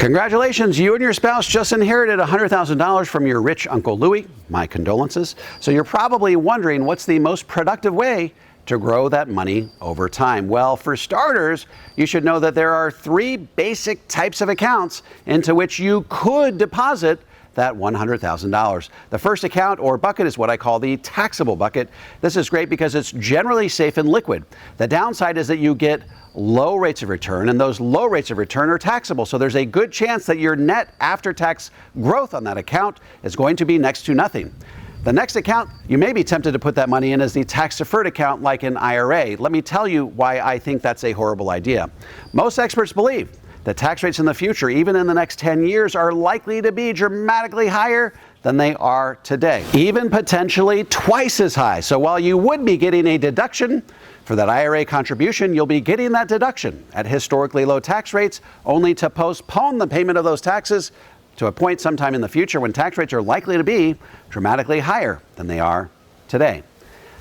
Congratulations, you and your spouse just inherited $100,000 from your rich Uncle Louie. My condolences. So you're probably wondering what's the most productive way to grow that money over time. Well, for starters, you should know that there are three basic types of accounts into which you could deposit that $100,000. The first account or bucket is what I call the taxable bucket. This is great because it's generally safe and liquid. The downside is that you get low rates of return, and those low rates of return are taxable. So there's a good chance that your net after-tax growth on that account is going to be next to nothing. The next account you may be tempted to put that money in is the tax-deferred account like an IRA. Let me tell you why I think that's a horrible idea. Most experts believe that tax rates in the future, even in the next 10 years, are likely to be dramatically higher than they are today, even potentially twice as high. So while you would be getting a deduction for that IRA contribution, you'll be getting that deduction at historically low tax rates, only to postpone the payment of those taxes to a point sometime in the future when tax rates are likely to be dramatically higher than they are today.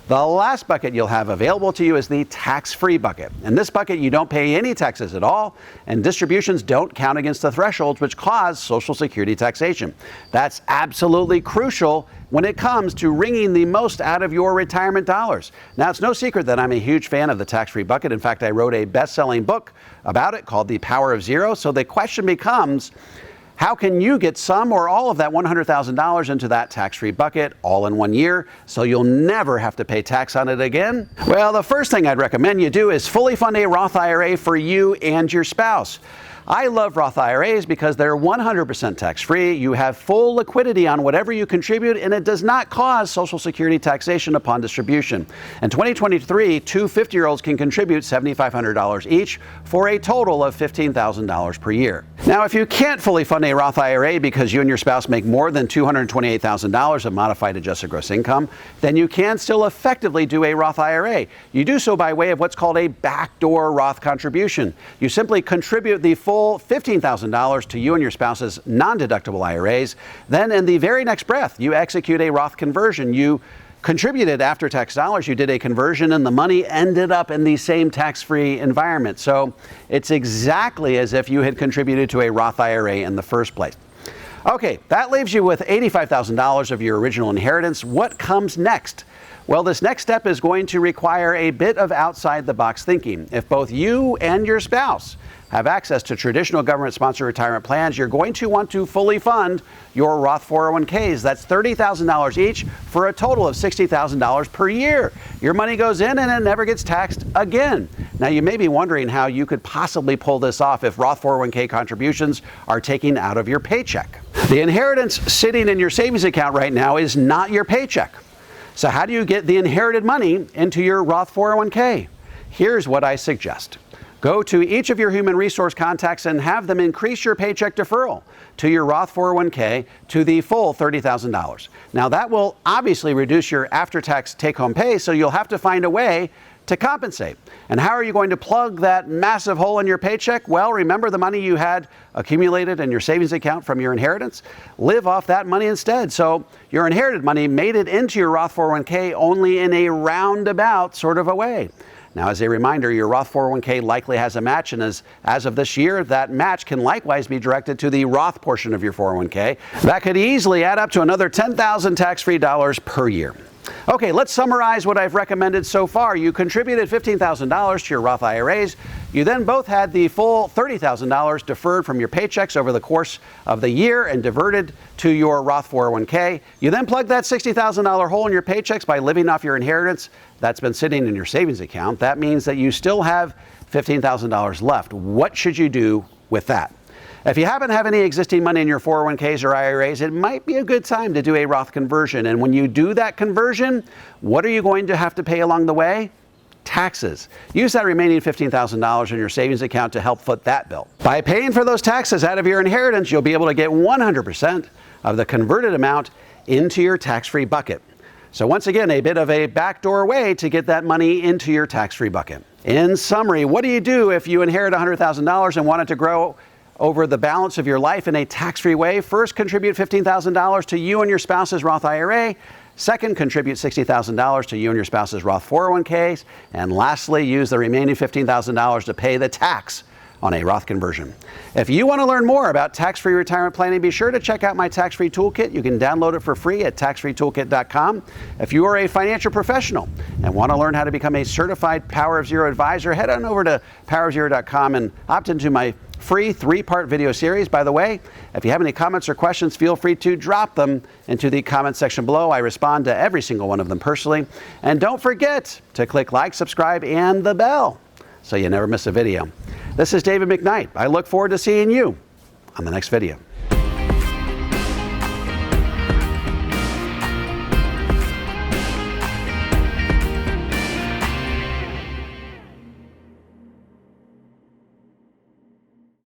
The last bucket you'll have available to you is the tax-free bucket. In this bucket, you don't pay any taxes at all, and distributions don't count against the thresholds which cause Social Security taxation. That's absolutely crucial when it comes to wringing the most out of your retirement dollars. Now, it's no secret that I'm a huge fan of the tax-free bucket. In fact, I wrote a best-selling book about it called The Power of Zero. So the question becomes, how can you get some or all of that $100,000 into that tax-free bucket all in 1 year so you'll never have to pay tax on it again? Well, the first thing I'd recommend you do is fully fund a Roth IRA for you and your spouse. I love Roth IRAs because they're 100% tax-free. You have full liquidity on whatever you contribute, and it does not cause Social Security taxation upon distribution. In 2023, two 50-year-olds can contribute $7,500 each for a total of $15,000 per year. Now, if you can't fully fund a Roth IRA because you and your spouse make more than $228,000 of modified adjusted gross income, then you can still effectively do a Roth IRA. You do so by way of what's called a backdoor Roth contribution. You simply contribute the full $15,000 to you and your spouse's non-deductible IRAs. Then in the very next breath, you execute a Roth conversion. You contributed after-tax dollars, you did a conversion, and the money ended up in the same tax-free environment. So it's exactly as if you had contributed to a Roth IRA in the first place. Okay, that leaves you with $85,000 of your original inheritance. What comes next? Well, this next step is going to require a bit of outside-the-box thinking. If both you and your spouse have access to traditional government-sponsored retirement plans, you're going to want to fully fund your Roth 401ks. That's $30,000 each for a total of $60,000 per year. Your money goes in and it never gets taxed again. Now, you may be wondering how you could possibly pull this off if Roth 401k contributions are taken out of your paycheck. The inheritance sitting in your savings account right now is not your paycheck. So how do you get the inherited money into your Roth 401k? Here's what I suggest. Go to each of your human resource contacts and have them increase your paycheck deferral to your Roth 401k to the full $30,000. Now, that will obviously reduce your after-tax take-home pay, so you'll have to find a way to compensate. And how are you going to plug that massive hole in your paycheck? Well, remember the money you had accumulated in your savings account from your inheritance? Live off that money instead. So your inherited money made it into your Roth 401k only in a roundabout sort of a way. Now, as a reminder, your Roth 401k likely has a match, and as of this year, that match can likewise be directed to the Roth portion of your 401k. That could easily add up to another $10,000 tax-free dollars per year. Okay, let's summarize what I've recommended so far. You contributed $15,000 to your Roth IRAs. You then both had the full $30,000 deferred from your paychecks over the course of the year and diverted to your Roth 401k. You then plugged that $60,000 hole in your paychecks by living off your inheritance that's been sitting in your savings account. That means that you still have $15,000 left. What should you do with that? If you happen to have any existing money in your 401ks or IRAs, it might be a good time to do a Roth conversion. And when you do that conversion, what are you going to have to pay along the way? Taxes. Use that remaining $15,000 in your savings account to help foot that bill. By paying for those taxes out of your inheritance, you'll be able to get 100% of the converted amount into your tax-free bucket. So once again, a bit of a backdoor way to get that money into your tax-free bucket. In summary, what do you do if you inherit $100,000 and want it to grow over the balance of your life in a tax-free way? First, contribute $15,000 to you and your spouse's Roth IRA. Second, contribute $60,000 to you and your spouse's Roth 401ks. And lastly, use the remaining $15,000 to pay the tax on a Roth conversion. If you want to learn more about tax-free retirement planning, be sure to check out my tax-free toolkit. You can download it for free at taxfreetoolkit.com. If you are a financial professional and want to learn how to become a certified Power of Zero advisor, head on over to powerofzero.com and opt into my free 3-part video series. By the way, if you have any comments or questions, feel free to drop them into the comment section below. I respond to every single one of them personally. And don't forget to click like, subscribe, and the bell so you never miss a video. This is David McKnight. I look forward to seeing you on the next video.